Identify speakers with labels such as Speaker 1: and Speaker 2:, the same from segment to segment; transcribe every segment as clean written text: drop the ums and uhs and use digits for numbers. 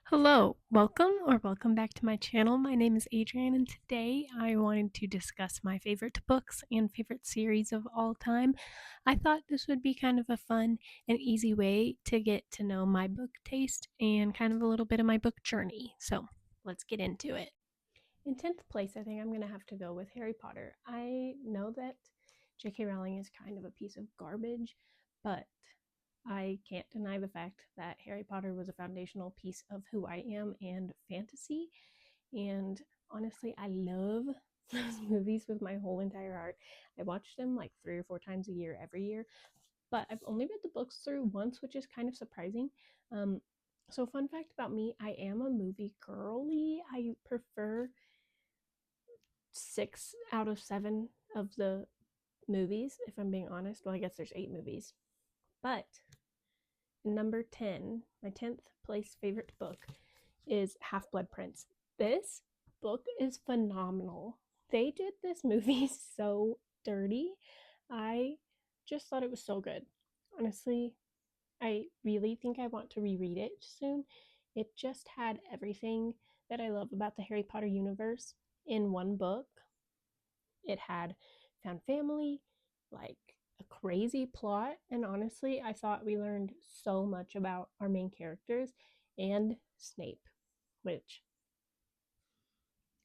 Speaker 1: Hello, welcome back to my channel. My name is Adrienne, and today I wanted to discuss my favorite books and favorite series of all time. I thought this would be kind of a fun and easy way to get to know my book taste and kind of a little bit of my book journey. So let's get into it. In 10th place, I think I'm going to have to go with Harry Potter. I know that J.K. Rowling is kind of a piece of garbage, but I can't deny the fact that Harry Potter was a foundational piece of who I am and fantasy. And honestly, I love those movies with my whole entire heart. I watch them like 3 or 4 times a year every year, but I've only read the books through once, which is kind of surprising. Um, so, fun fact about me, I am a movie girly. I prefer 6 out of 7 of the movies, if I'm being honest. Well, I guess there's 8 movies. But number 10, my 10th place favorite book is Half Blood Prince. This book is phenomenal. They did this movie so dirty. I just thought it was so good. Honestly, I really think I want to reread it soon. It just had everything that I love about the Harry Potter universe in one book. It had found family, like a crazy plot, and honestly, I thought we learned so much about our main characters and Snape, which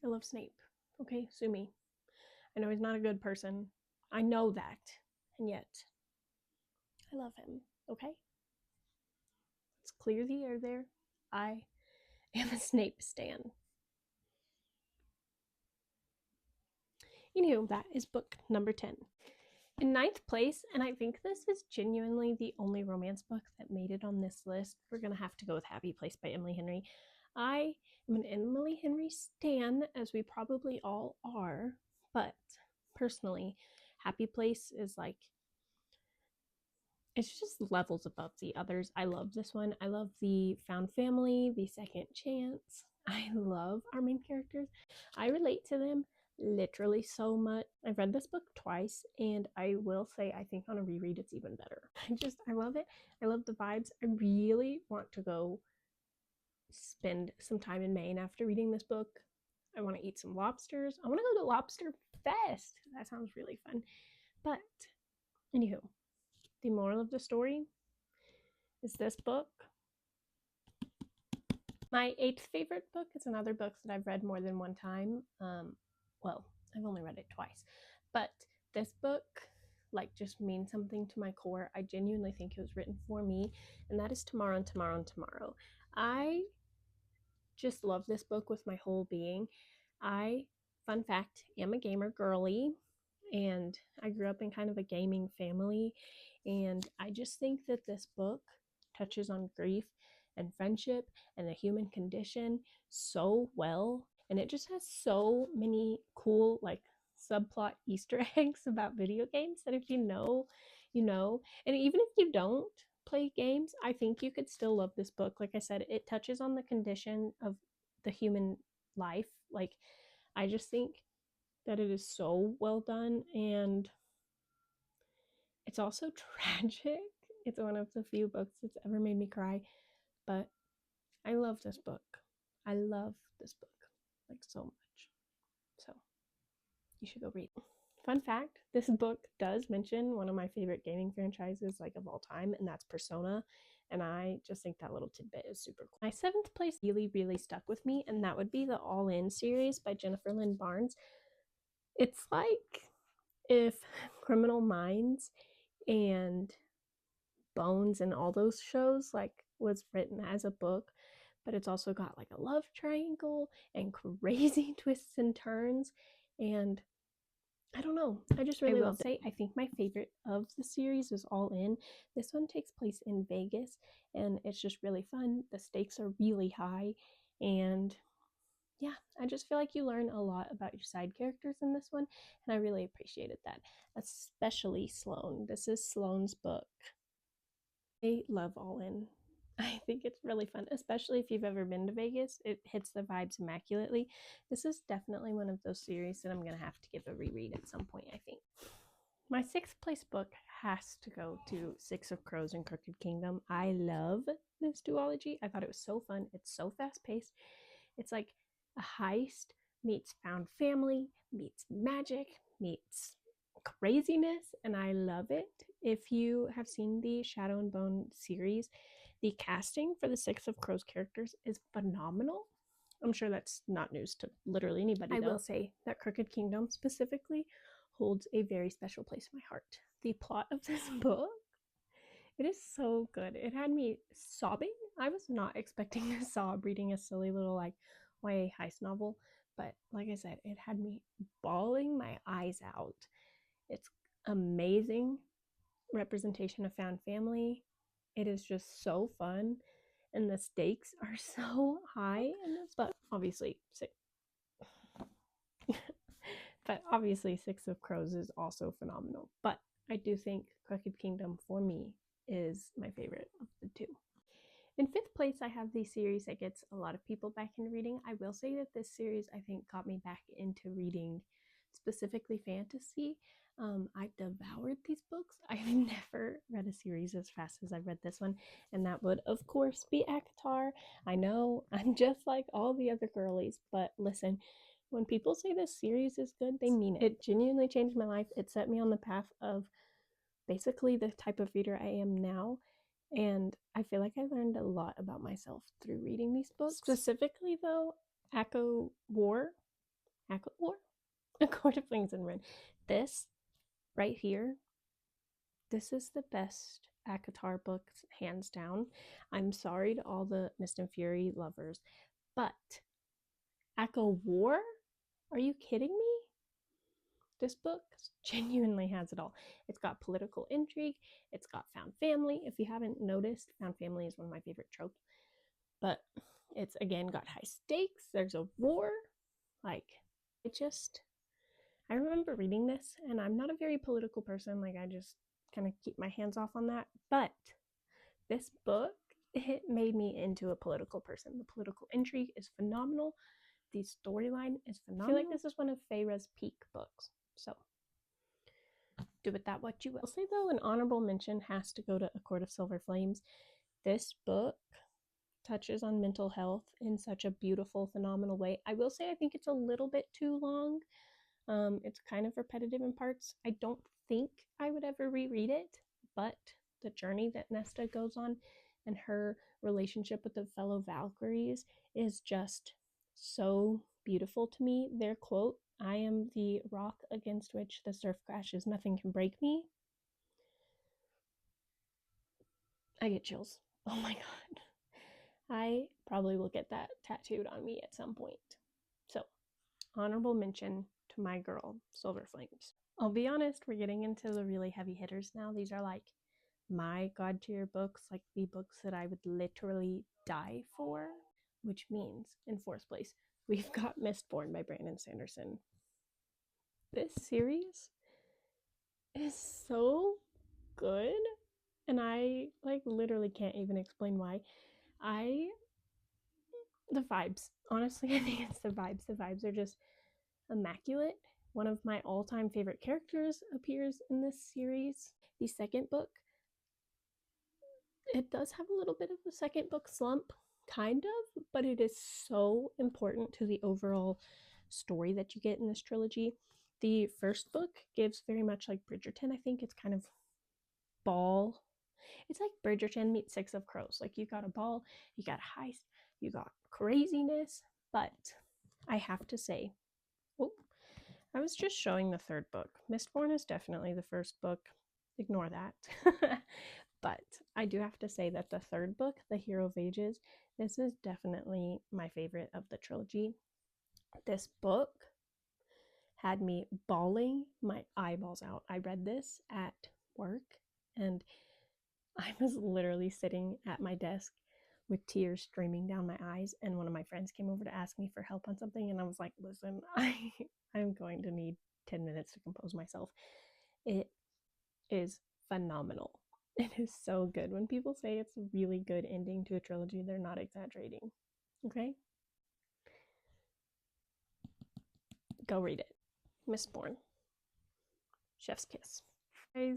Speaker 1: I love Snape. Okay, sue me. I know he's not a good person. I know that. And yet, I love him. Okay? Let's clear the air there. I am a Snape stan. Anywho, that is book number 10. In ninth place, and I think this is genuinely the only romance book that made it on this list, we're going to have to go with Happy Place by Emily Henry. I am an Emily Henry stan, as we probably all are, but personally, Happy Place is like, it's just levels above the others. I love this one. I love the found family, the second chance. I love our main characters. I relate to them literally so much. I've read this book twice, and I will say I think on a reread it's even better. I love it. I love the vibes. I really want to go spend some time in Maine after reading this book. I want to eat some lobsters. I want to go to Lobster Fest. That sounds really fun. But anywho, the moral of the story is this book. My eighth favorite book is another book that I've read more than one time. Well, I've only read it twice, but this book like just means something to my core. I genuinely think it was written for me, and that is Tomorrow and Tomorrow and Tomorrow. I just love this book with my whole being. I, fun fact, am a gamer girly, and I grew up in kind of a gaming family, and I just think that this book touches on grief and friendship and the human condition so well, and it just has so many cool like subplot Easter eggs about video games that if you know, you know. And even if you don't play games, I think you could still love this book. Like I said, it touches on the condition of the human life. Like, I just think that it is so well done, and it's also tragic. It's one of the few books that's ever made me cry, but I love this book. I love this book like so much. So, you should go read it. Fun fact, this book does mention one of my favorite gaming franchises like of all time, and that's Persona. And I just think that little tidbit is super cool. My seventh place really stuck with me, and that would be the All In series by Jennifer Lynn Barnes. It's like if Criminal Minds and Bones and all those shows like was written as a book, but it's also got like a love triangle and crazy twists and turns, and I don't know. I just really will say I think my favorite of the series is All In. This one takes place in Vegas, and it's just really fun. The stakes are really high, and yeah, I just feel like you learn a lot about your side characters in this one, and I really appreciated that, especially Sloane. This is Sloane's book. I love All In. I think it's really fun, especially if you've ever been to Vegas. It hits the vibes immaculately. This is definitely one of those series that I'm going to have to give a reread at some point, I think. My sixth place book has to go to Six of Crows and Crooked Kingdom. I love this duology. I thought it was so fun. It's so fast paced. It's like a heist meets found family, meets magic, meets craziness, and I love it. If you have seen the Shadow and Bone series, the casting for the Six of Crows characters is phenomenal. I'm sure that's not news to literally anybody. I will say that Crooked Kingdom specifically holds a very special place in my heart. The plot of this book, it is so good. It had me sobbing. I was not expecting to sob reading a silly little like YA heist novel, but like I said, it had me bawling my eyes out. It's amazing representation of found family. It is just so fun, and the stakes are so high in this. But obviously, Six of Crows is also phenomenal. But I do think Crooked Kingdom for me is my favorite of the two. In fifth place, I have the series that gets a lot of people back into reading. I will say that this series, I think, got me back into reading specifically fantasy. I devoured these books. I've never read a series as fast as I've read this one, and that would, of course, be ACOTAR. I know I'm just like all the other girlies, but listen, when people say this series is good, they mean it. It genuinely changed my life. It set me on the path of basically the type of reader I am now. And I feel like I learned a lot about myself through reading these books. Specifically, though, ACOTAR, A Court of Wings and Ruin. This right here, this is the best ACOTAR book, hands down. I'm sorry to all the Mist and Fury lovers, but ACOWAR? Are you kidding me? This book genuinely has it all. It's got political intrigue. It's got found family. If you haven't noticed, found family is one of my favorite tropes. But it's, again, got high stakes. There's a war. Like, I remember reading this, and I'm not a very political person. Like, I just kind of keep my hands off on that. But this book, it made me into a political person. The political intrigue is phenomenal. The storyline is phenomenal. I feel like this is one of Feyre's peak books. So, do with that what you will. I'll say, though, an honorable mention has to go to A Court of Silver Flames. This book touches on mental health in such a beautiful, phenomenal way. I will say I think it's a little bit too long. It's kind of repetitive in parts. I don't think I would ever reread it, but the journey that Nesta goes on and her relationship with the fellow Valkyries is just so beautiful to me. Their quote, "I am the rock against which the surf crashes, nothing can break me." I get chills. Oh my god. I probably will get that tattooed on me at some point. So, honorable mention to my girl, Silver Flames. I'll be honest, we're getting into the really heavy hitters now. These are like my god tier books, like the books that I would literally die for, which means in fourth place, we've got Mistborn by Brandon Sanderson. This series is so good, and I like literally can't even explain why. The vibes. Honestly, I think it's the vibes. The vibes are just immaculate. One of my all-time favorite characters appears in this series. The second book, it does have a little bit of a second book slump, kind of, but it is so important to the overall story that you get in this trilogy. The first book gives very much like Bridgerton. I think it's kind of ball. It's like Bridgerton meets Six of Crows. Like, you got a ball, you got a heist, you got craziness, but I have to say, I was just showing the third book. Mistborn is definitely the first book. Ignore that. But I do have to say that the third book, The Hero of Ages, this is definitely my favorite of the trilogy. This book had me bawling my eyeballs out. I read this at work, and I was literally sitting at my desk with tears streaming down my eyes, and one of my friends came over to ask me for help on something, and I was like, listen, I'm going to need 10 minutes to compose myself. It is phenomenal. It is so good. When people say it's a really good ending to a trilogy, they're not exaggerating. Okay? Go read it. Mistborn. Chef's kiss.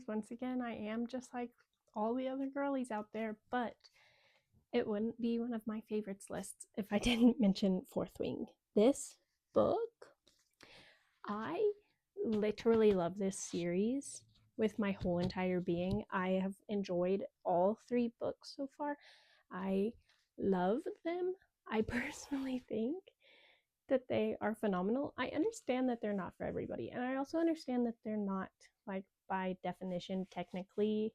Speaker 1: Once again, I am just like all the other girlies out there, but it wouldn't be one of my favorites lists if I didn't mention Fourth Wing. This book, I literally love this series with my whole entire being. I have enjoyed all 3 books so far. I love them. I personally think that they are phenomenal. I understand that they're not for everybody, and I also understand that they're not, like, by definition, technically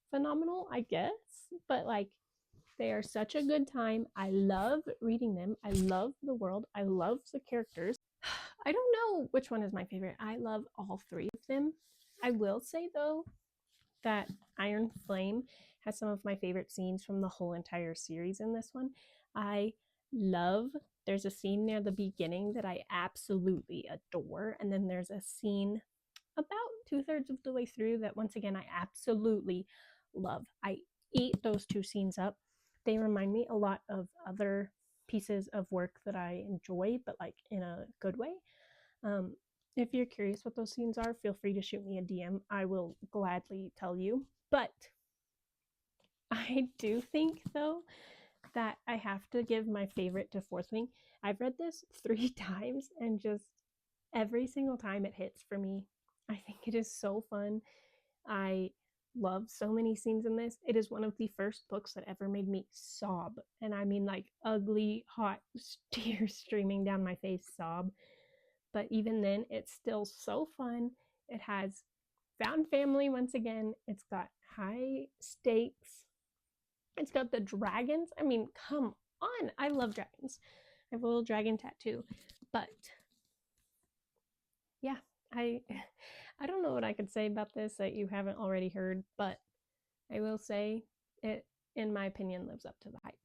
Speaker 1: phenomenal, I guess, but like, they are such a good time. I love reading them. I love the world. I love the characters. I don't know which one is my favorite. I love all 3 of them. I will say, though, that Iron Flame has some of my favorite scenes from the whole entire series in this one. I love, there's a scene near the beginning that I absolutely adore, and then there's a scene about 2/3 of the way through that, once again, I absolutely love. I eat those 2 scenes up. They remind me a lot of other pieces of work that I enjoy, but like in a good way. If you're curious what those scenes are, feel free to shoot me a DM. I will gladly tell you. But I do think, though, that I have to give my favorite to Fourth Wing. I've read this 3 times, and just every single time it hits for me. I think it is so fun. I love so many scenes in this. It is one of the first books that ever made me sob. And I mean, like, ugly, hot tears streaming down my face sob. But even then, it's still so fun. It has found family once again. It's got high stakes. It's got the dragons. I mean, come on. I love dragons. I have a little dragon tattoo. But yeah, I don't know what I could say about this that you haven't already heard, but I will say it, in my opinion, lives up to the hype.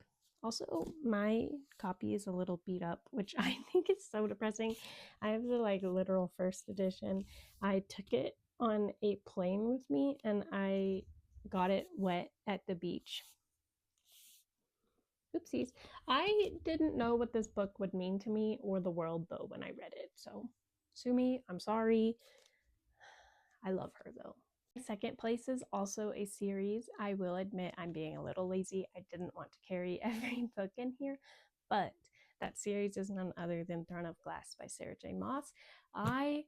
Speaker 1: Also, my copy is a little beat up, which I think is so depressing. I have the like literal first edition. I took it on a plane with me, and I got it wet at the beach. Oopsies. I didn't know what this book would mean to me or the world, though, when I read it. So, sue me. I'm sorry. I love her, though. Second place is also a series. I will admit I'm being a little lazy. I didn't want to carry every book in here, but that series is none other than Throne of Glass by Sarah J. Maas. I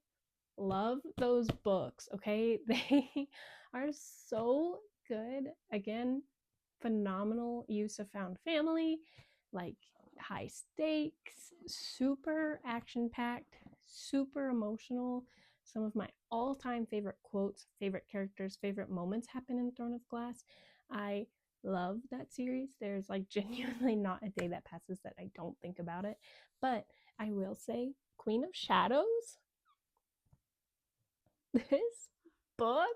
Speaker 1: love those books, okay? They are so good. Again, phenomenal use of found family, like high stakes, super action packed, super emotional. Some of my all-time favorite quotes, favorite characters, favorite moments happen in Throne of Glass. I love that series. There's like genuinely not a day that passes that I don't think about it. But I will say, Queen of Shadows, this book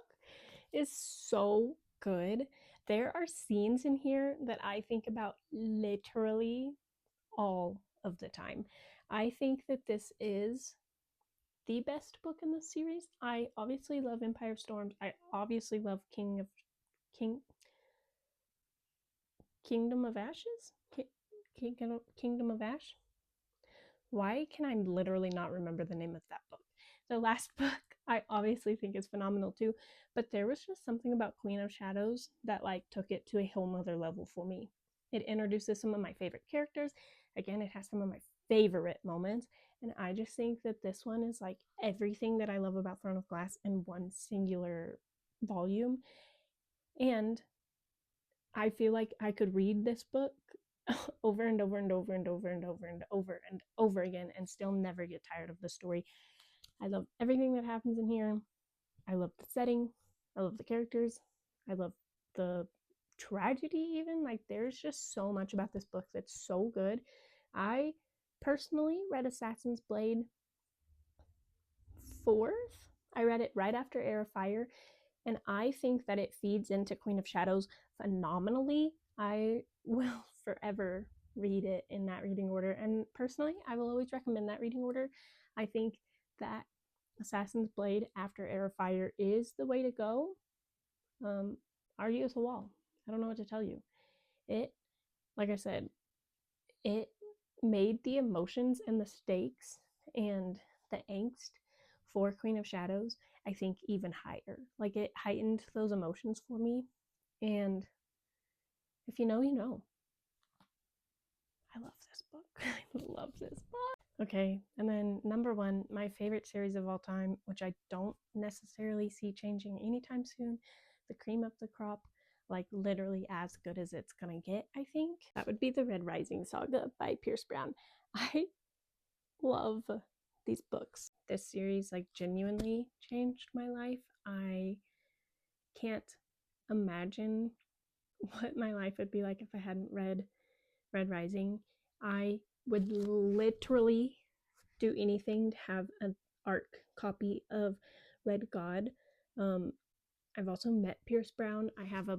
Speaker 1: is so good. There are scenes in here that I think about literally all of the time. I think that this is the best book in this series. I obviously love Empire of Storms. I obviously love Kingdom of Ashes? Kingdom of Ash? Why can I literally not remember the name of that book? The last book I obviously think is phenomenal too, but there was just something about Queen of Shadows that like took it to a whole nother level for me. It introduces some of my favorite characters. Again, it has some of my favorite moments, and I just think that this one is like everything that I love about Throne of Glass in one singular volume. And I feel like I could read this book over and over and over and over and over and over and over again and still never get tired of the story. I love everything that happens in here. I love the setting. I love the characters. I love the tragedy, even. Like, there's just so much about this book that's so good. I personally read Assassin's Blade 4th. I read it right after Heir of Fire, and I think that it feeds into Queen of Shadows phenomenally. I will forever read it in that reading order, and personally, I will always recommend that reading order. I think that Assassin's Blade after Heir of Fire is the way to go. Argue with a wall. I don't know what to tell you. It, like I said, it made the emotions and the stakes and the angst for Queen of Shadows, I think even higher. Like, it heightened those emotions for me, and if you know, you know. I love this book. I love this book. Okay, and then number one, my favorite series of all time, which I don't necessarily see changing anytime soon, the cream of the crop, like literally as good as it's gonna get, I think. That would be the Red Rising Saga by Pierce Brown. I love these books. This series like genuinely changed my life. I can't imagine what my life would be like if I hadn't read Red Rising. I would literally do anything to have an ARC copy of Red God. I've also met Pierce Brown. I have a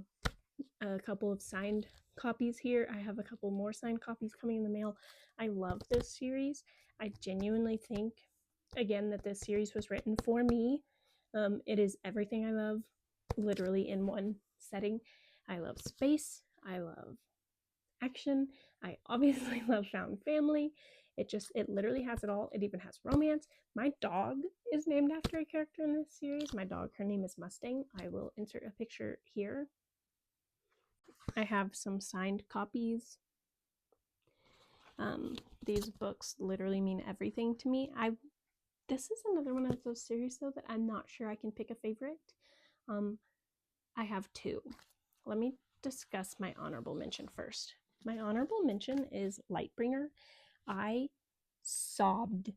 Speaker 1: couple of signed copies here. I have a couple more signed copies coming in the mail. I love this series. I genuinely think, again, that this series was written for me. It is everything I love, literally in one setting. I love space. I love action. I obviously love found family. It literally has it all. It even has romance. My dog is named after a character in this series. My dog, her name is Mustang. I will insert a picture here. I have some signed copies. These books literally mean everything to me. This is another one of those series though that I'm not sure I can pick a favorite. I have two. Let me discuss my honorable mention first. My honorable mention is Lightbringer. I sobbed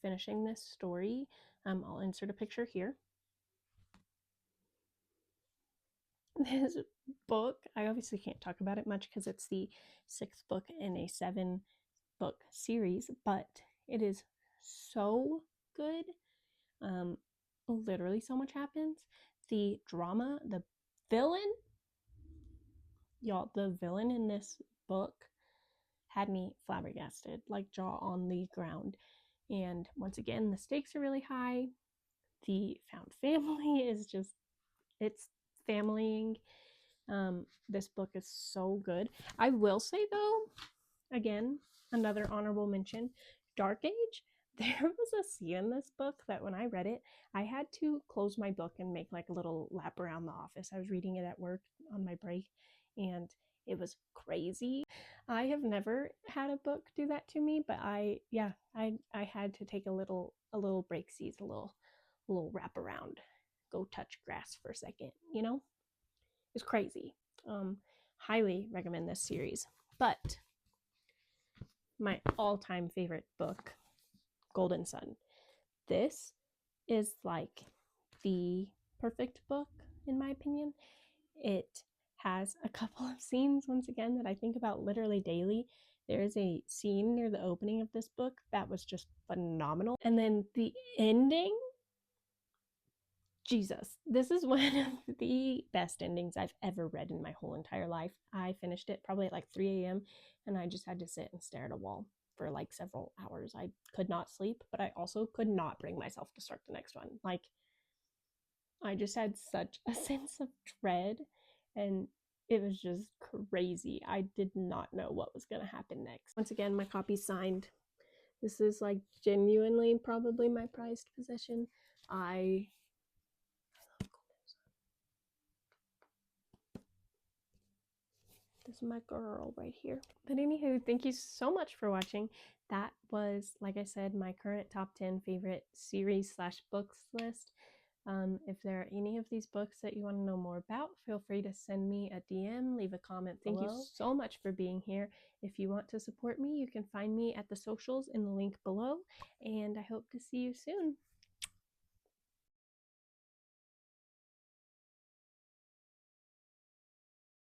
Speaker 1: finishing this story. I'll insert a picture here. This book, I obviously can't talk about it much because it's the 6th book in a 7-book series, but it is so good. Literally so much happens. The drama, the villain, y'all, the villain in this book had me flabbergasted, like jaw on the ground. And once again, the stakes are really high. The found family is just, it's familying. This book is so good. I will say though, again, another honorable mention, Dark Age. There was a scene in this book that when I read it, I had to close my book and make like a little lap around the office. I was reading it at work on my break, and it was crazy. I have never had a book do that to me, but I had to take a little break seas, a little wrap around, go touch grass for a second, you know? It's crazy. Highly recommend this series. But my all-time favorite book, Golden Sun. This is like the perfect book in my opinion. It has a couple of scenes, once again, that I think about literally daily. There is a scene near the opening of this book that was just phenomenal. And then the ending, Jesus, this is one of the best endings I've ever read in my whole entire life. I finished it probably at like 3 a.m. and I just had to sit and stare at a wall for like several hours. I could not sleep, but I also could not bring myself to start the next one. Like, I just had such a sense of dread, and it was just crazy. I did not know what was going to happen next. Once again, my copy's signed. This is like genuinely probably my prized possession. I love Golden Sun. This is my girl right here. But anywho, thank you so much for watching. That was, like I said, my current top 10 favorite series / books list. If there are any of these books that you want to know more about, feel free to send me a DM, leave a comment below. Thank you so much for being here. If you want to support me, you can find me at the socials in the link below, and I hope to see you soon.